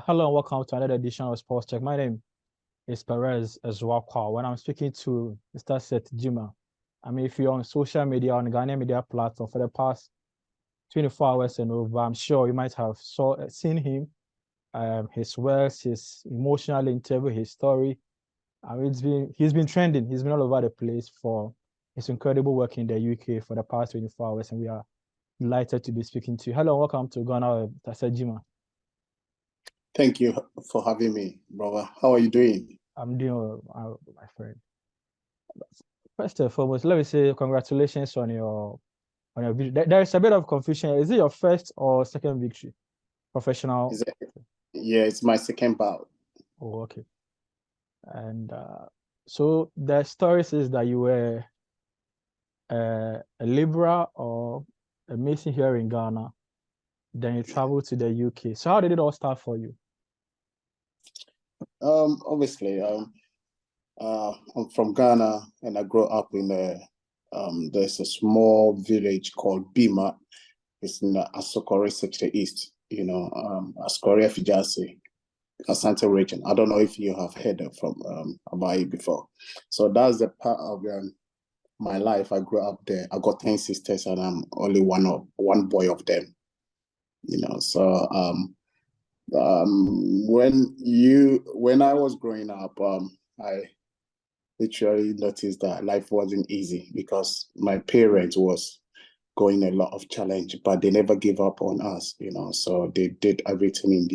Hello and welcome to another edition of Sports Check. My name is Perez Ezwakwa. When I'm speaking to Mr. Seth Jima, if you're on social media, on the Ghanaian media platform for the past 24 hours and over, I'm sure you might have seen him, his works, his emotional interview, his story. He's been trending. He's been all over the place for his incredible work in the UK for the past 24 hours, and we are delighted to be speaking to you. Hello and welcome to GhanaWeb, Mr. Jima. Thank you for having me, brother. How are you doing? I'm doing well, my friend. First and foremost, let me say congratulations on your victory. There is a bit of confusion. Is it your first or second victory? Professional? Yeah, it's my second bout. Oh, okay. And so the story says that you were a Libra or a Mason here in Ghana. Then you traveled to the UK. So how did it all start for you? Obviously, I'm from Ghana, and I grew up in there's a small village called Bima. It's in the Asokore sector east. Asokore Fijase, Asante region. I don't know if you have heard about it before. So that's the part of my life. I grew up there. I got 10 sisters, and I'm only one boy of them. So when I was growing up, I literally noticed that life wasn't easy because my parents was going a lot of challenge, but they never gave up on us, so they did everything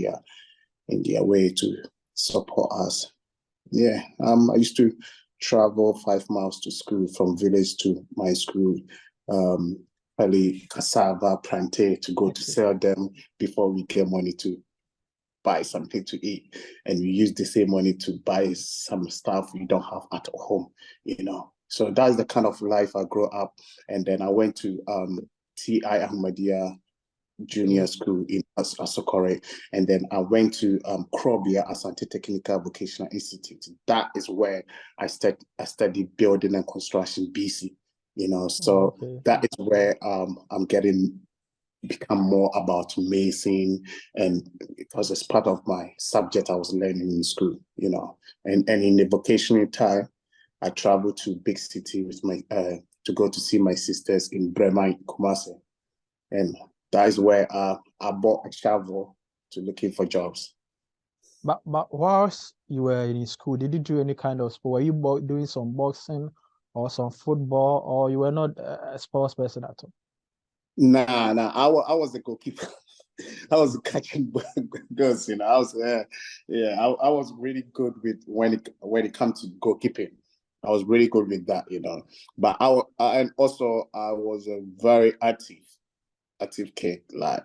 in their way to support us. Yeah, I used to travel 5 miles to school from village to my school, early cassava, plantain to go to sell them before we get money to buy something to eat, and we use the same money to buy some stuff we don't have at home, So that's the kind of life I grew up. And then I went to T.I. Ahmadiyya Junior School in Asokore, and then I went to Krobia Asante Technical Vocational Institute. That is where I studied building and construction BC, So that is where I'm become more about mason, and because it's part of my subject I was learning in school, and in the vocational time, I traveled to big city with my to go to see my sisters in Brema, Kumasi, and that is where I bought a travel to looking for jobs. But whilst you were in school, did you do any kind of sport? Were you doing some boxing or some football, or you were not a sports person at all? Nah, I was the goalkeeper. I was catching girls, I was I was really good with when it comes to goalkeeping. I was really good with that, But I was a very active kid, like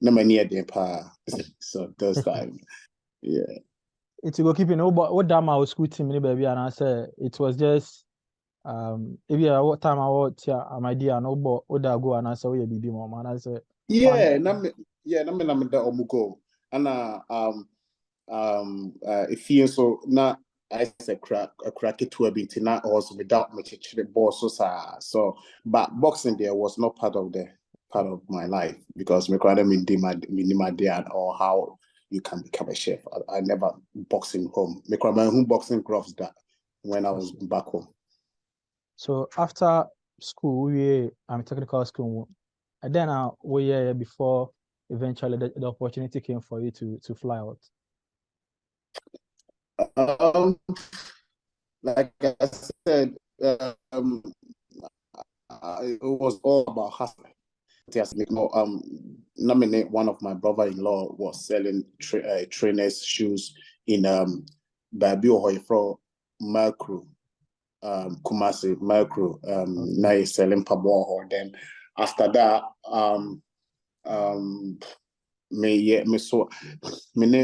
never near the empire. So those time, yeah. It's goalkeeping. What damn our school team, baby, and I said it was just if you what time I watch my dear no but oda go and I say we be mom and I say the omugo and if you so na I say crack it to a bit na also without much the boss so but boxing there was not part of my life because me quite my dad or how you can become a chef. I never boxing home. Me quite who boxing gloves that when I was back home. So after school, I'm technical school, and then we before eventually the opportunity came for you to fly out. Like I said, it was all about hustling. Nominate one of my brother-in-law was selling trainers shoes in Baby Ohoy from Mercury. Kumasi, Mercury, now he's selling Pabo. Then after that,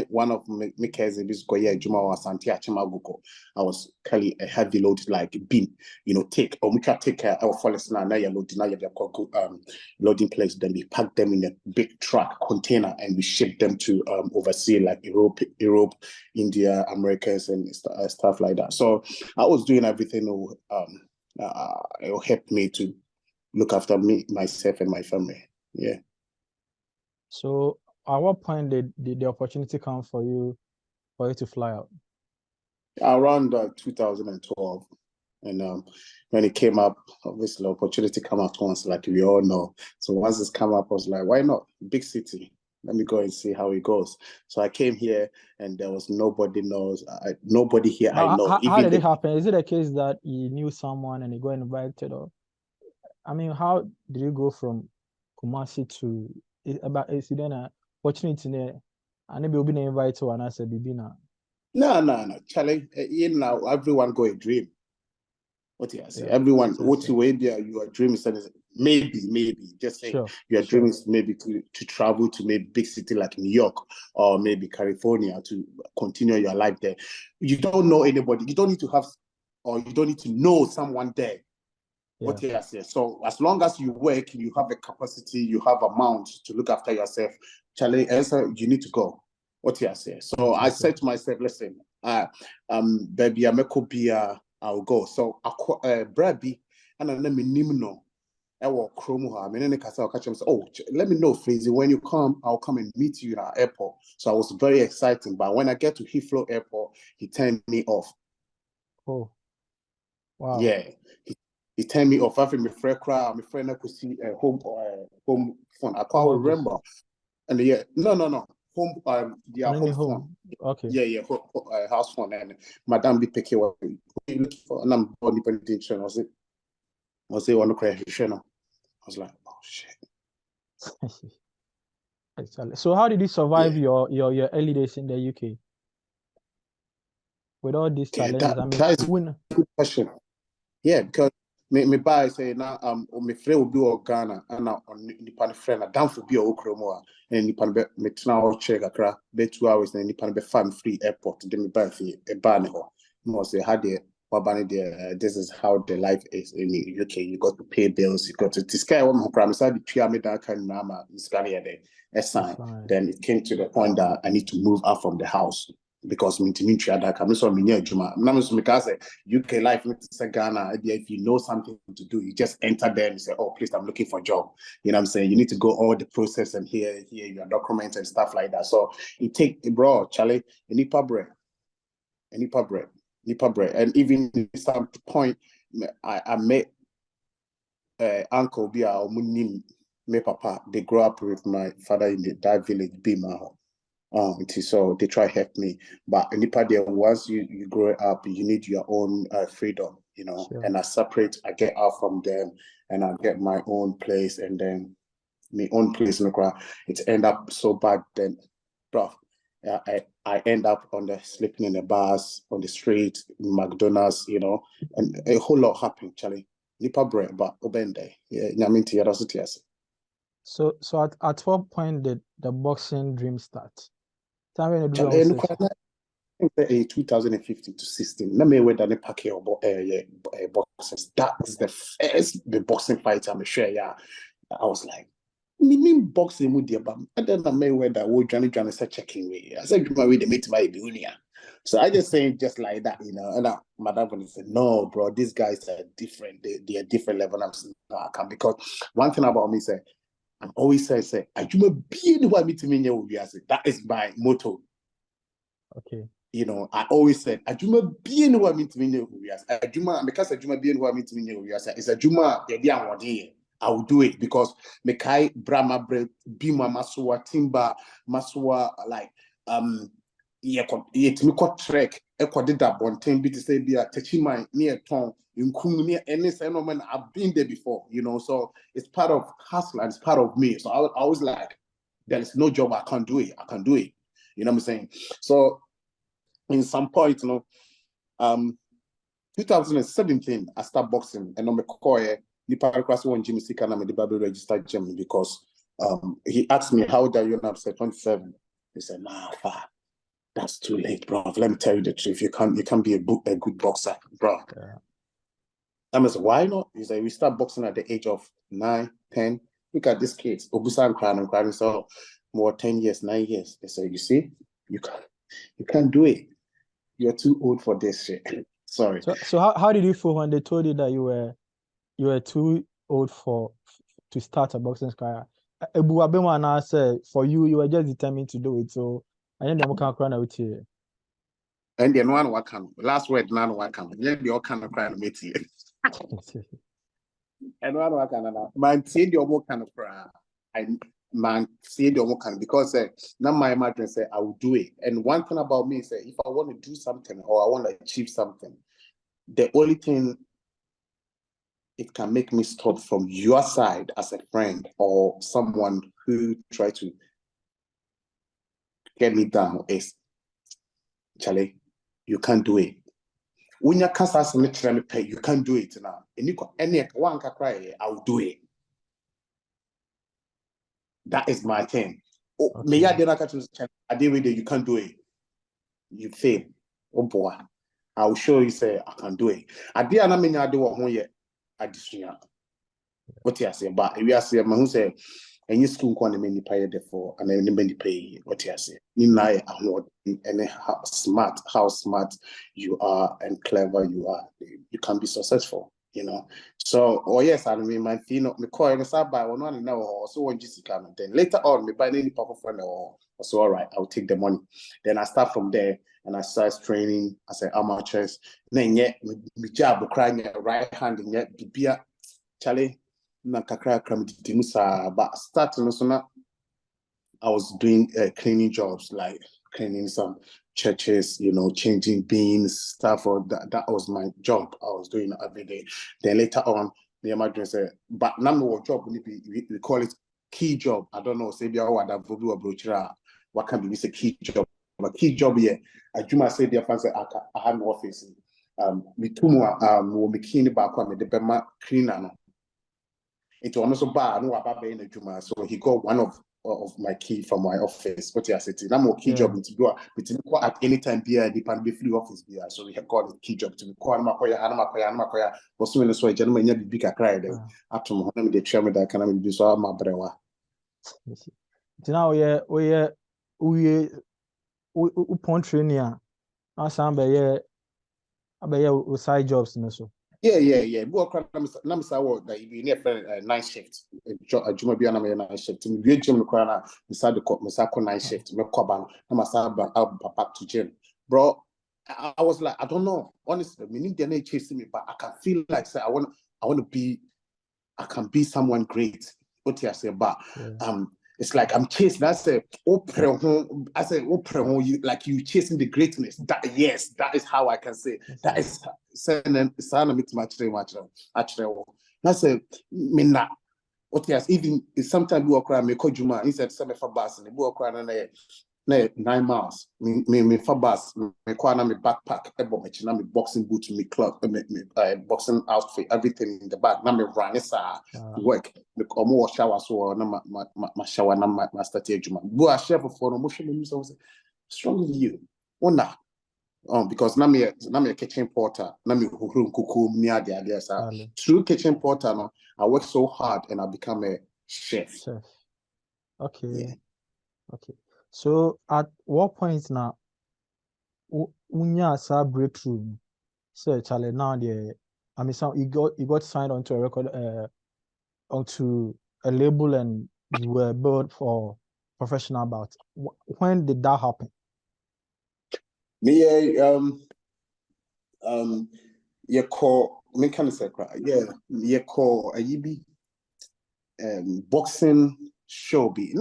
one of me cousin this goya Juma was Santi Achimaguko. I was carry a heavy load like beam, take or we can take our forest now you loading place, then we pack them in a big truck container and we ship them to overseas like Europe, India, Americas and stuff like that. So I was doing everything it will help me to look after myself and my family. Yeah. So at what point did the opportunity come for you to fly out? Around 2012. And when it came up, obviously the opportunity came up once, like we all know. So once it's come up, I was like, why not? Big city. Let me go and see how it goes. So I came here and there was nobody here I know. How did it happen? Is it a case that you knew someone and you got invited, or I mean, how did you go from Kumasi to about is then a opportunity there and maybe you'll be invited to an answer bibina? No. Charlie, now everyone go a dream. What you say? Everyone, what you way there, your dream is maybe just say your dream is maybe to travel to maybe big city like New York or maybe California to continue your life there. You don't know anybody. You don't need to have, or you don't need to know someone there. What you say? So as long as you work, you have a capacity, you have amount to look after yourself. Charlie, you need to go. What you say? So I said to myself, listen, baby, I'll go. So Brabby and then me nimno. I will chromo her. And then I'll catch him. Oh, let me know, Freezy. When you come, I'll come and meet you at airport. So I was very excited. But when I get to Heathrow Airport, he turned me off. Oh, wow. Yeah, he turned me off. I think my friend crowd, my friend I could see home phone. I can't remember. And no. Home their home phone. Okay. Yeah, house phone. And Madame be picking what we looking for, and I'm body penetration. Was it one crash? I was like, oh shit. So how did you survive your early days in the UK with all these challenges? That is a good question. Yeah, because me buy say now my friend will be all Ghana and now on the friend down for be all Okromoa and Nipan me now check Accra be 2 hours and Nipan be fan free airport then me buy for a ban ho. No say how the this is how the life is in the UK. You got to pay bills, you got to this guy one more promise I the pyramid that kind of nama is then it came to the point that I need to move out from the house. Because me to meet you that come so me near Juma. Now so because UK life in Ghana, if you know something to do, you just enter there and say, oh please, I'm looking for a job. You know what I'm saying? You need to go all the process and here your documents and stuff like that. So it take bro, Charlie, any pub bread. And even at some point I met Uncle Bia or Munim, me papa. They grew up with my father in that village, Bima. So they try to help me, but once you grow up, you need your own freedom, you know. Sure. And I get out from them, and I get my own place, and then my own place in the crowd. It end up so bad, then, bro. I end up sleeping in the bars, on the street, McDonald's, you know, and a whole lot happened, Charlie. Nipa bread, but obende, yeah, nyaminti yarasutias. So at what point did the boxing dream start? 2015 to 16. Let me wait on the packet of boxes. That is the boxing fight I'm sure. Yeah, I was like, me boxing with the bam. And then I may wear that would Johnny start checking me. I said, my way they meet my bunia. So I just saying just like that, you know. And Madam said, no, bro, these guys are different. They are different level. I'm saying, no, I can't, because one thing about me say, I'm always say, I do be anyone meeting me. That is my motto. Okay. You know, I always said, Ajuma be anyone meeting me. Ajuma, because Ajuma be anyone meeting me. It's Ajuma, I will do it because Mekai, Brahma, Bima, Masua, Timba, Masua, like, to me, trek, Equadida, Bontain, BT say, be a Techima near Tom, in Kumia, any phenomenon. I've been there before, you know, so it's part of hustle and it's part of me. So I was like, there is no job I can't do it. I can do it. You know what I'm saying? So, in some point, you know, 2017, I start boxing, and I'm a core. Nipa class one Jimmy Sika and I'm the Bible registered German because he asked me how old are you, and I said 27. He said, nah, that's too late, bro. Let me tell you the truth. You can't be a good boxer, bro. Yeah. I said, why not? He said, we start boxing at the age of 9, 10. Look at these kids. Obusa and crying. So more 10 years, 9 years. They said, you see, you can't do it. You're too old for this shit. Sorry. So how did you feel when they told you that you were too old to start a boxing career? Ebu Abema now say for you, you were just determined to do it. So I think them can cry out here. And then one what can last word none what can. Yeah, the all kind of cry meet here. And one what can man say the more kind of cry. I man say the more can because now my imagine say I will do it. And one thing about me is if I want to do something or I want to achieve something, the only thing it can make me stop from your side as a friend or someone who try to get me down is Charlie, you can't do it. When you can't ask me to pay, you can't do it now. And you any one can cry, I'll do it. That is my thing. Oh, me I didn't catch I did with it, you can't do it. You fail. Oh boy. I'll show you say I can do it. I did not mean I do what yet. I disagree. What you say, but we are saying, who say, and you school can many pay therefore, and then many pay. What you say, you know, and how smart you are and clever you are, you can be successful. You know. So, oh yes, I mean, my thing, me call and start by one and now, also one GC come and then later on, me buy any papa friend or so. All right, I'll take the money. Then I start from there and I start training as an amateurs. Then yet, me job crying right hand and yet be Charlie. Na kakra kram dimusa, but starting also I was doing cleaning jobs like cleaning some churches, you know, changing beans, stuff. Or that was my job. I was doing it every day. Then later on, the imagine said, but now my job we call it key job. I don't know, say what can be a key job? But key job here, I do my say the fans I have an office. Me too more me key back on the Bema cleaner. It was also bad. No, about being a Juma, so he got one of my key from my office. What you are saying? Now more key job to do. But at any time, be the pan be free office be. So we have got a key job to be called Makoya. Was soon as well, gentlemen, you big a cry there. After Mohammed, the chairman that can be so my brewa. Now we upon training. I sound by side jobs in so. Yeah. Work I'm sorry that you need a night shift. Juma be on a night shift. We gym require beside the court, Masako night shift. Me koban. I'm back to gym, bro. I was like, I don't know. Honestly, we need the chasing me, but I can feel like say I want to be. I can be someone great. What you say, but it's like I'm chasing. I say, like you chasing the greatness. That is how I can say. That is saying much. Actually, I say, minna. What yes, even sometimes we walk around me call Juma instead some for bus and we walk around 9 miles. Me for bus, me kwana me backpack, me boxing boot, me club, boxing outfit, everything in the bag. Now me run this work. Me come wash shower so na my shower na my start Juma. Go a share for no motion me so strong with you. Ona. Because na me a kitchen porter, na me kuku near the idea. Through kitchen porter, no, I work so hard and I become a chef. Okay. Yeah. Okay. So at what point now unya sa breakthrough? So Charlie now you got signed onto a record onto a label and you were billed for professional bout. When did that happen? Me you call me kind of say you call a yibi boxing show be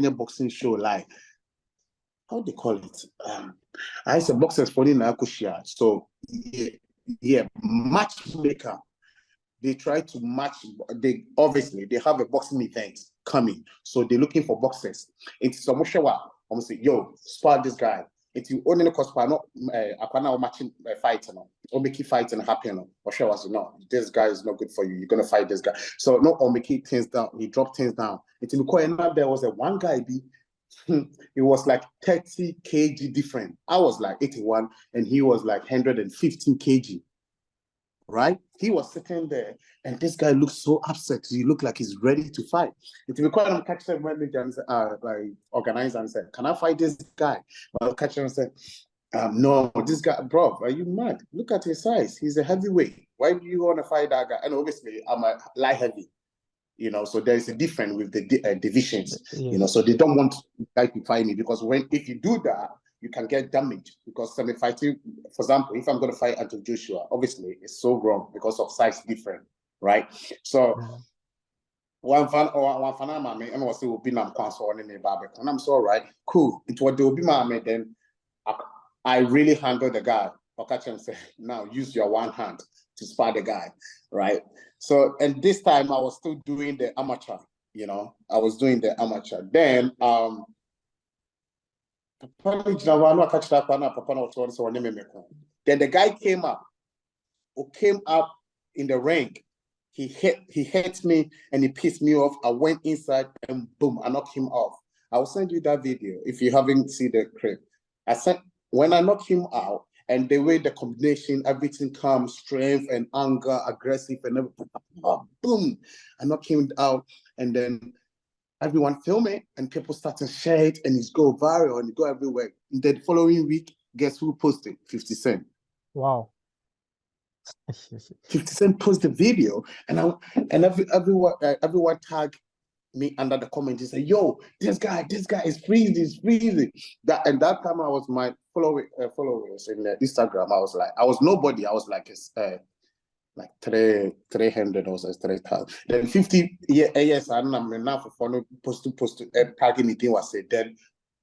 boxing show like how they call it I said boxers for in Akushia. So matchmaker. They try to match. They obviously have a boxing event coming, so they're looking for boxers. It's some showa. I'm say, yo, spar this guy. If you only cause not a matching fight, or make fighting happen. Or show us, no, this guy is not good for you. You're gonna fight this guy. So no, or make things down. He dropped things down. It's in the there was a one guy be. It was like 30 kg different. I was like 81 and he was like 115 kg. Right? He was sitting there and this guy looked so upset. He looked like he's ready to fight. It required him catch him like organizer and said, can I fight this guy? Well, catch him and said, no, this guy, bro, are you mad? Look at his size. He's a heavyweight. Why do you want to fight that guy? And obviously I'm a light heavy. You know, so there's a difference with the divisions. Yes. You know, so they don't want guy to fight me because if you do that, you can get damaged because I'm fighting. For example, if I'm going to fight Untold Joshua, obviously it's so wrong because of size different, right? So one fan mommy, and was will be nam console in the barbecue, and I'm so all right, cool. It will be mommy. Then I really handle the guy. I'll catch him say, now use your one hand to spar the guy, right? So, and this time I was still doing the amateur, you know, I was doing the amateur. Then, then the guy came up in the ring. He hit me and he pissed me off. I went inside and boom, I knocked him off. I will send you that video if you haven't seen the clip. When I knocked him out, and the way the combination, everything comes, strength and anger, aggressive, and everything, boom, I knocked him out, and then everyone film it, and people start to share it, and it's go viral, and it go everywhere. And then the following week, guess who posted? 50 Cent. Wow. 50 Cent posted the video, and everyone tagged me under the comment. He said, "Yo, this guy is Freezy." That time I was my followers in Instagram. I was nobody. I was like 300 or 3,000. Then 50 years I'm now for follow post tagging me thing was said. Then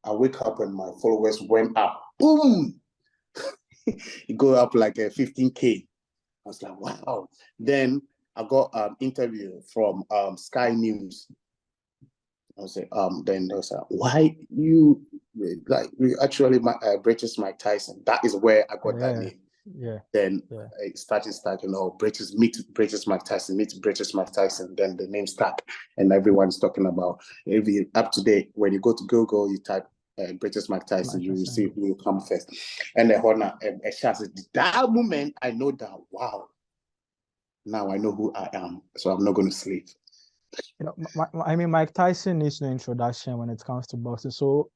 I wake up and my followers went up. Boom! It go up like 15K. I was like, wow. Then I got an interview from Sky News. I was like, then they was like, why you actually British Mike Tyson? That is where I got that name. Yeah. Then it started, you know, British Mike Tyson, meet British Mike Tyson. Then the name stuck, and everyone's talking about every up to date. When you go to Google, you type British Mike Tyson, you will see who will come first. And the honor a shot. That moment, I know that wow. Now I know who I am, so I'm not going to sleep. You know, I mean, Mike Tyson needs no introduction when it comes to boxing. So,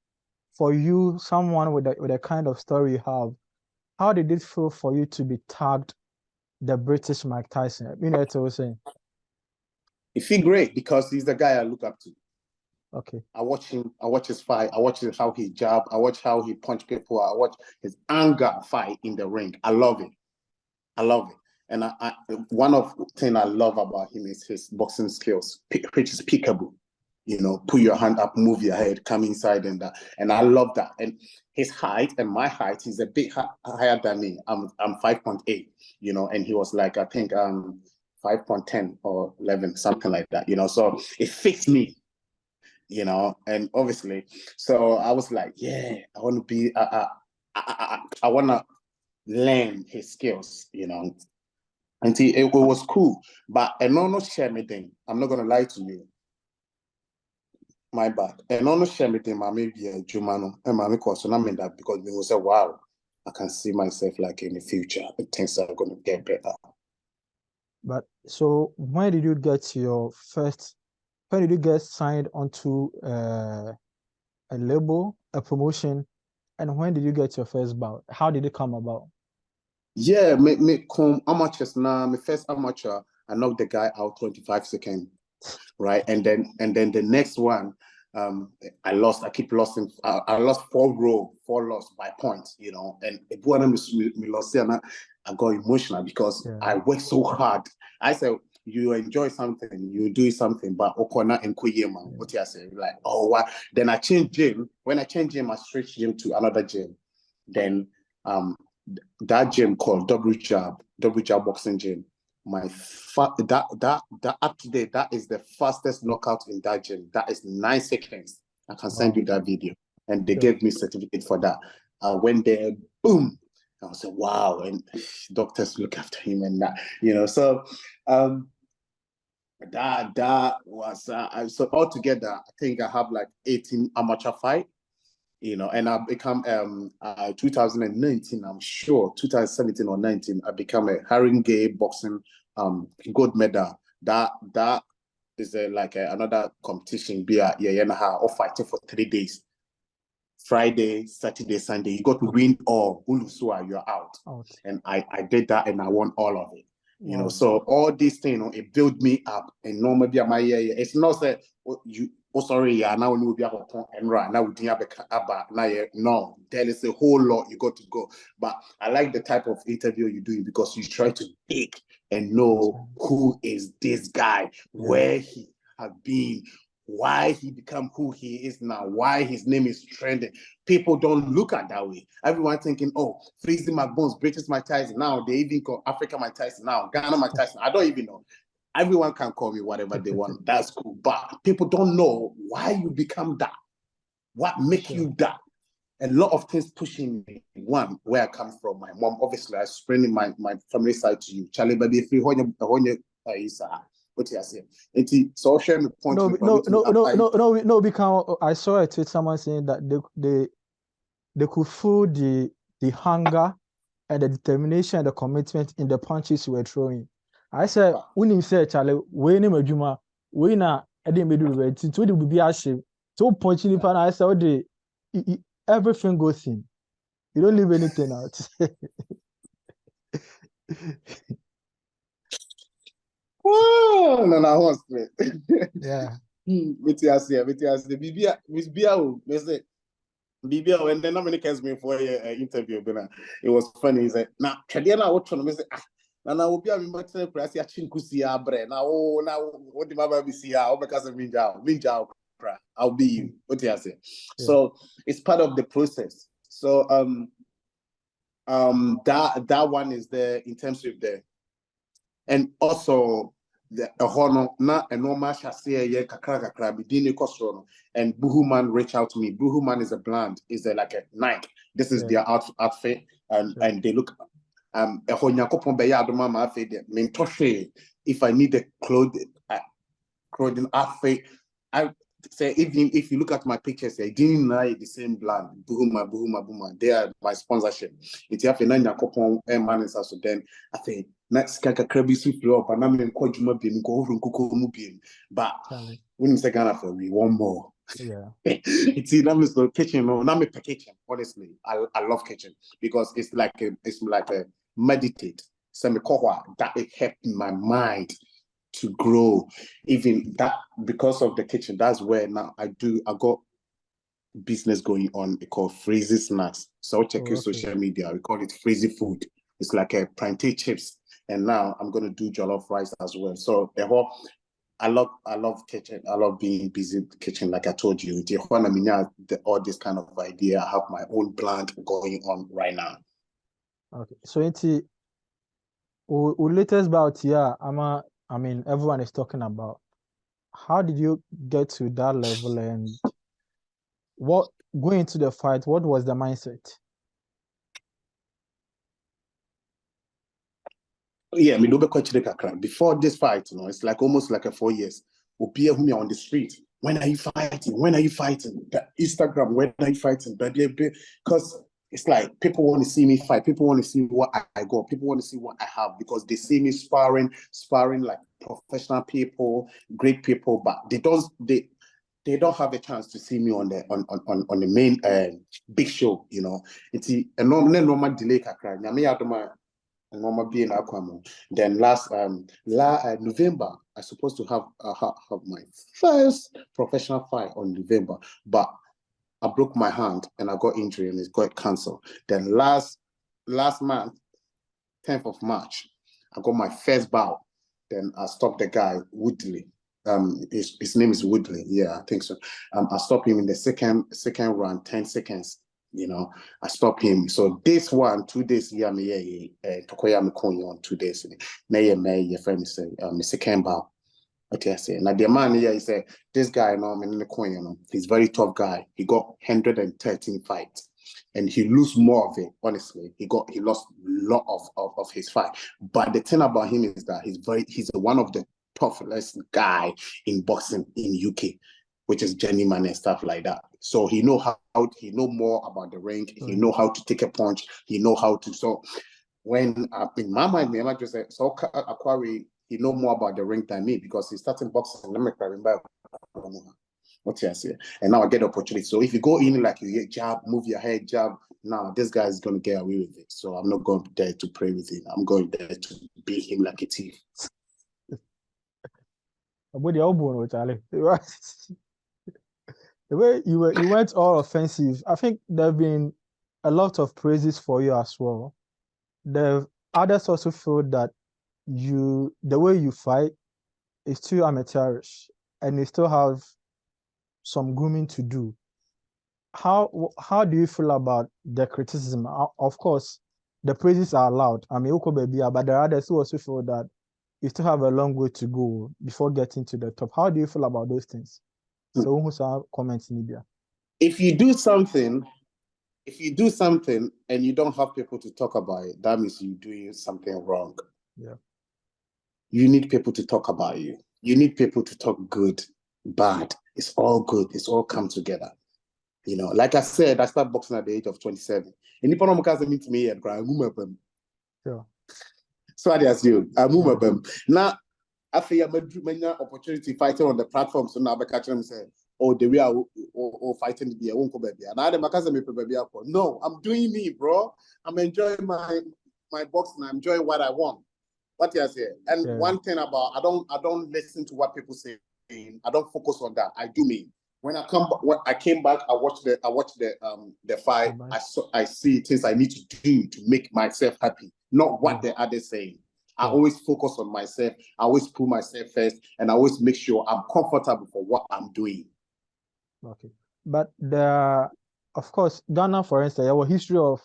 for you, someone with the kind of story you have, how did it feel for you to be tagged the British Mike Tyson? You know what I was saying? It feels great because he's the guy I look up to. Okay. I watch him. I watch his fight. I watch how he jab. I watch how he punch people. I watch his anger fight in the ring. I love it. I love it. And one of the things I love about him is his boxing skills, which is pickable. You know, put your hand up, move your head, come inside, and that. And I love that. And his height and my height, he's a bit higher than me. I'm 5'8", you know, and he was like, I think 5'10" or 11, something like that, you know. So it fits me, you know, and obviously, so I was like, yeah, I want to be, I want to learn his skills, you know. And it was cool, but no share me thing. I'm not gonna lie to you. My bad. And no share me thing. Maybe a Jumano and my because I mean that because we will say, wow, I can see myself like in the future. Things are gonna get better. But so when did you get your first? When did you get signed onto a label, a promotion, and when did you get your first bout? How did it come about? Yeah, me come amateurs now. My first amateur, I knocked the guy out 25 seconds, right? And then the next one, I lost. I keep losing. I lost 4 loss by points, you know. And one of me lost, and I got emotional because I worked so hard. I said, you enjoy something, you do something, but Okona and Kuyema, what you say? Like, oh, what? Then I changed gym. When I changed gym, I switched gym to another gym. Then that gym called Double Jab Boxing Gym. That up to date, that is the fastest knockout in that gym. That is 9 seconds. I can send you that video. And they gave me certificate for that. I went there, boom. I was like, wow, and doctors look after him and that, you know. So that was so altogether, I think I have like 18 amateur fight. You know, and I become 2019, I'm sure 2017 or 19, I become a Haringey boxing gold medal. That is another competition. Or fighting for 3 days, Friday, Saturday, Sunday. You got to win all. Ulusua, you're out. And I did that and I won all of it. You know, so all these things, you know, it built me up. And normally, my it's not that sorry, yeah, now we will be able to and right now we didn't have no, there is a whole lot you got to go. But I like the type of interview you're doing because you try to dig and know who is this guy, where he has been, why he become who he is now, why his name is trending. People don't look at that way. Everyone thinking, oh, Freezy MacBones, British Mike Tyson. Now they even call Africa Mike Tyson. Now Ghana Mike Tyson. I don't even know. Everyone can call me whatever they want. That's cool. But people don't know why you become that. What make you that? A lot of things pushing me. One, where I come from, my mom, obviously, I spreading my family side to you. Charlie, baby, if you what you say? It's social point. No, because I saw a tweet someone saying that they could feel the hunger and the determination and the commitment in the punches you were throwing. I said, when you say Charlie, we name a Juma, we na I didn't do it. So it would be a shame. So punching the pan, I said, everything goes in. You don't leave anything out. Oh, no, I was yeah. Bibia, when the nominee me for an interview, it was funny. He said, now, Chadiana, what to say? And I will be a much press. I think Kusia Bre. Now, what the Baba see? Because of Minja, I'll be you. What do you say? So it's part of the process. So, that one is there in terms of the, and also the honor na a normal chassis kakra bidini kosrono and Buhuman reach out to me. Buhuman is a brand, is like a Nike. This is their outfit, and they look if I need a clothing outfit, I say even if you look at my pictures, they didn't like the same brand. Buhuma. They are my sponsorship. It's have a Nkommo man is also then I think next kaka krabi super up and I'm in Kojuma being go over Nkommo being. But when you say Ghana for me, one more. Yeah. It's the kitchen, not me kitchen. Honestly, I love kitchen because it's like a meditate. That it helped my mind to grow. Even that because of the kitchen, that's where now I got business going on. It's called Freezy Snacks. So check your social media. We call it Freezy Food. It's like a plantain chips. And now I'm gonna do jollof rice as well. So the whole I love kitchen. I love being busy in the kitchen, like I told you. All this kind of idea. I have my own brand going on right now. Okay. So it's latest bout here, I mean, everyone is talking about. How did you get to that level, and what going into the fight? What was the mindset? Yeah, before this fight, it's like almost like 4 years. Upia whom on the street. When are you fighting? When are you fighting? The Instagram, when are you fighting? Because it's like people want to see me fight. People want to see what I got. People want to see what I have because they see me sparring like professional people, great people, but they don't have a chance to see me on the main big show, It's a normal delay kakra. Being Nkommo. Then last November, I supposed to have my first professional fight on November, but I broke my hand and I got injury and it got canceled. Then last month, 10th of March, I got my first bout. Then I stopped the guy Woodley. His name is Woodley. Yeah, I think so. I stopped him in the second round, 10 seconds. I stopped him. So this 2 days, Tokoya on 2 days. Your friend say, second bout. Okay, I say. Now the man here, he said, this guy, he's very tough guy. He got 113 fights, and he lose more of it. Honestly, he lost a lot of his fight. But the thing about him is that he's one of the toughest guy in boxing in UK, which is journeyman and stuff like that. So he know more about the ring. He know how to take a punch. He know how to. So when in my mind, I might just say, so Aquari, he know more about the ring than me because he started boxing. Let me remember what I say. And now I get the opportunity. So if you go in like you jab, move your head, jab, now this guy is going to get away with it. So I'm not going there to pray with him. I'm going there to beat him like a thief. The way you went all offensive, I think there have been a lot of praises for you as well. Others also feel that the way you fight is too amateurish and you still have some grooming to do. How do you feel about the criticism? Of course, the praises are allowed. I mean, but there are others who also feel that you still have a long way to go before getting to the top. How do you feel about those things? So who's our comments in media? If you do something and you don't have people to talk about it, that means you're doing something wrong. Yeah. You need people to talk about you. You need people to talk good, bad. It's all good. It's all come together. You know, like I said, I started boxing at the age of 27. And if I'm meet me at Sure. So I assume I move them. Now I feel many opportunity fighting on the platform. So now I catch them say, oh, the way I fighting the won't go baby. And I them baby. No, I'm doing me, bro. I'm enjoying my boxing. I'm enjoying what I want. What you say? And one thing about I don't listen to what people say. I don't focus on that. I do me. When I came back, I watched the fight. I see things I need to do to make myself happy, not what the others saying. I always focus on myself. I always put myself first, and I always make sure I'm comfortable for what I'm doing. Okay, but of course, Ghana, for instance, there was history of,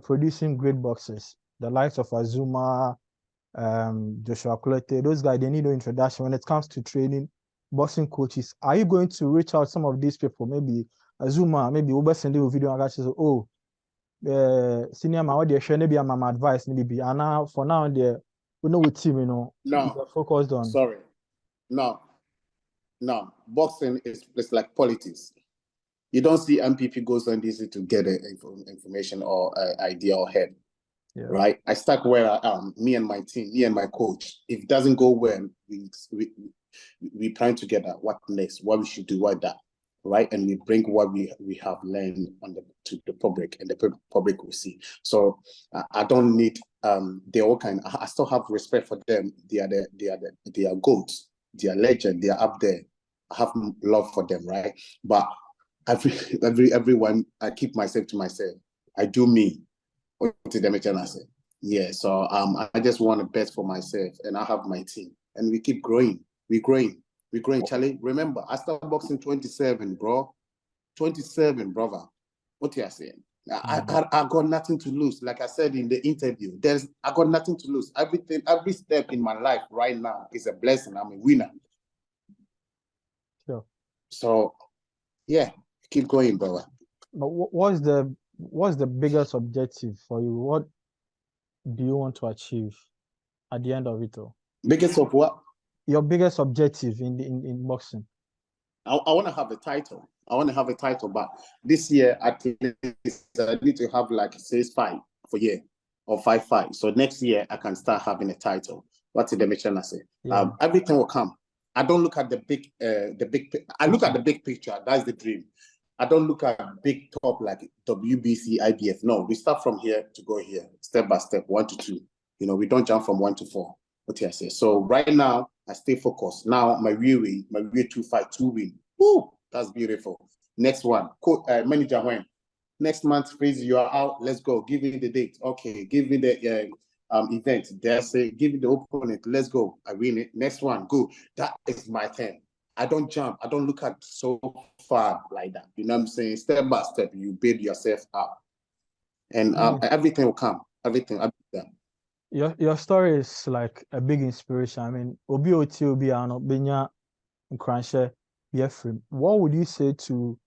producing great boxers, the likes of Azuma, Joshua Cloete. Those guys, they need no introduction when it comes to training boxing coaches. Are you going to reach out some of these people? Maybe Azuma, maybe Uber send you a video and say, oh, senior man, what they're sharing, maybe I'm my advice, maybe. And now, for now, we know with team, No, focused on. Sorry, no. Boxing is like politics. You don't see MPP goes on easy to get information or idea or head. Yeah. Right? I stuck where I am, me and my team, me and my coach. If it doesn't go well, we plan together what next, what we should do, what that, right? And we bring what we have learned to the public, and the public will see. So I don't need they're all kind. I still have respect for them. They are goats. They are legend. They are up there. I have love for them, right? But everyone, I keep myself to myself. I do me. Yeah, so I just want the best for myself, and I have my team, and we keep growing. We're growing, Charlie. Remember, I started boxing 27, bro. 27, brother. What you are saying? I got nothing to lose. Like I said in the interview, I got nothing to lose. Every step in my life right now is a blessing. I'm a winner. Sure. So, yeah, keep going, brother. But what's the biggest objective for you? What do you want to achieve at the end of it all? Biggest of what? Your biggest objective in boxing. I want to have a title. But this year at least I need to have like 6-5 for year or 5-5. So next year I can start having a title. What did the mission I say? Yeah. Everything will come. I don't look at the big I look at the big picture. That's the dream. I don't look at big top like WBC, IBF. No, we start from here to go here, step by step, 1 to 2. You know, we don't jump from 1 to 4. What do I say? So right now, I stay focused. Now my real 2 fight, 2 win. Woo, that's beautiful. Next one, manager when? Next month, Freezy, you are out. Let's go. Give me the date. Okay, give me the event. They say, give me the opponent. Let's go. I win it. Next one, go. That is my thing. I don't jump. I don't look at so far like that. You know what I'm saying? Step by step, you build yourself up, and everything will come. Everything. Your story is like a big inspiration. I mean, what would you say to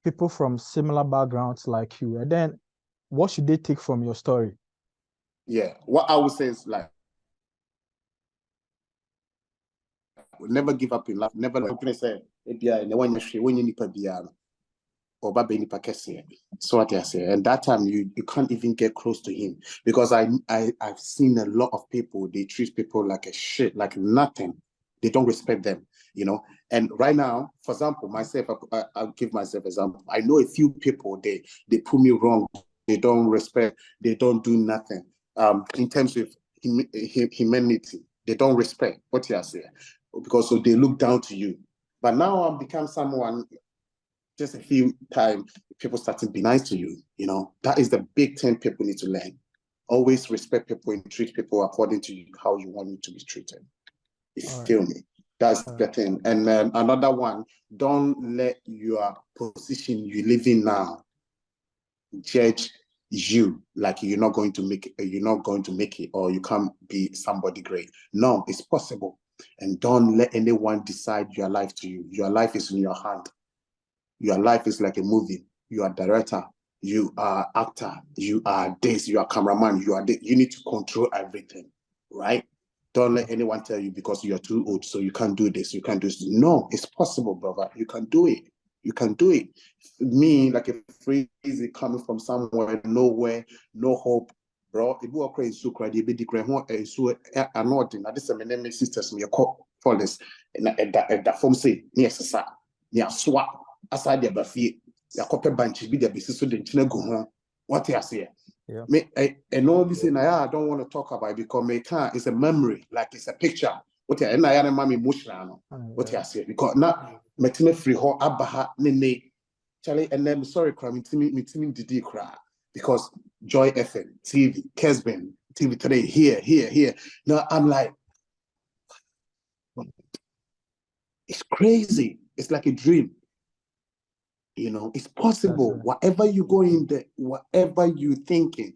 people from similar backgrounds like you? And then what should they take from your story? Yeah, what I would say is like, never give up in life. Never say, so what I say, and that time you can't even get close to him, because I've seen a lot of people, they treat people like a shit, like nothing. They don't respect them, you know. And right now, for example, myself, I'll give myself example. I know a few people, they put me wrong they don't respect, they don't do nothing. In terms of humanity, they don't respect what you are saying, because so they look down to you. But now I've become someone, just a few times, people start to be nice to you. You know, that is the big thing people need to learn. Always respect people and treat people according to you, how you want you to be treated. You feel me? That's the thing. And then another one, don't let your position you live in now judge you like you're not going to make it, or you can't be somebody great. No, it's possible. And don't let anyone decide your life to you. Your life is in your hand. Your life is like a movie. You are director, you are actor, you are this, you are cameraman, you are this. You need to control everything, right? Don't let anyone tell you because you're too old, so you can't do this, you can't do this. No, it's possible, brother. You can do it. You can do it. Me, like a Freezy coming from somewhere, nowhere, no hope, bro. If you are crazy, so crazy, be declared so anointing. Now, this is my name, sisters, me a call for this, and that form say, yes, sir, yeah, swap. Aside the buffet, ya copy bunch be the business so the china go home. What you say? Yeah. Me, and all this thing I don't want to talk about it because me can't. It's a memory, like it's a picture. What you and I am emotional. What you say? Because now me time free ho abaha nene. Charlie, and then sorry, cry me team did cry because Joy FM, TV, Kesben, TV today, here. Now I'm like, it's crazy. It's like a dream. You know, it's possible. Whatever you go in there, whatever you thinking,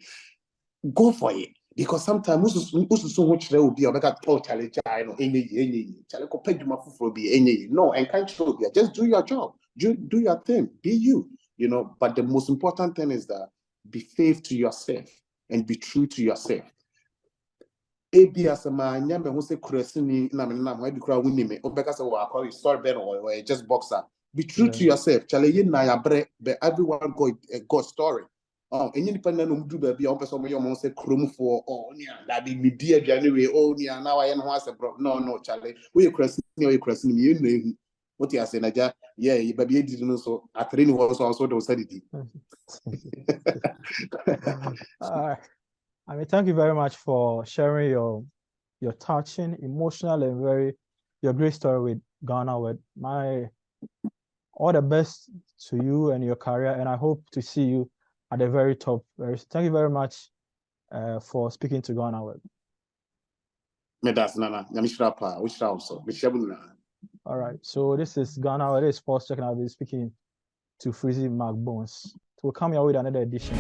go for it. Because sometimes so much there will be a challenge. No, and can't show you. Just do your job. Do your thing. Be you. You know, but the most important thing is that be faithful to yourself and be true to yourself. Just boxer. Be true to yourself. But everyone got story. Oh, and you depend on do baby on person you say chrome for that be media January. Now I am bro. No, Charlie. We crossing you know what you are saying, yeah, baby didn't know so at training was also those said it. I mean, thank you very much for sharing your touching, emotional, and your great story with GhanaWeb. All the best to you and your career, and I hope to see you at the very top. Thank you very much for speaking to GhanaWeb. All right, so this is GhanaWeb, this is Sports Check, and I'll be speaking to Freezy MacBones. We'll come here with another edition.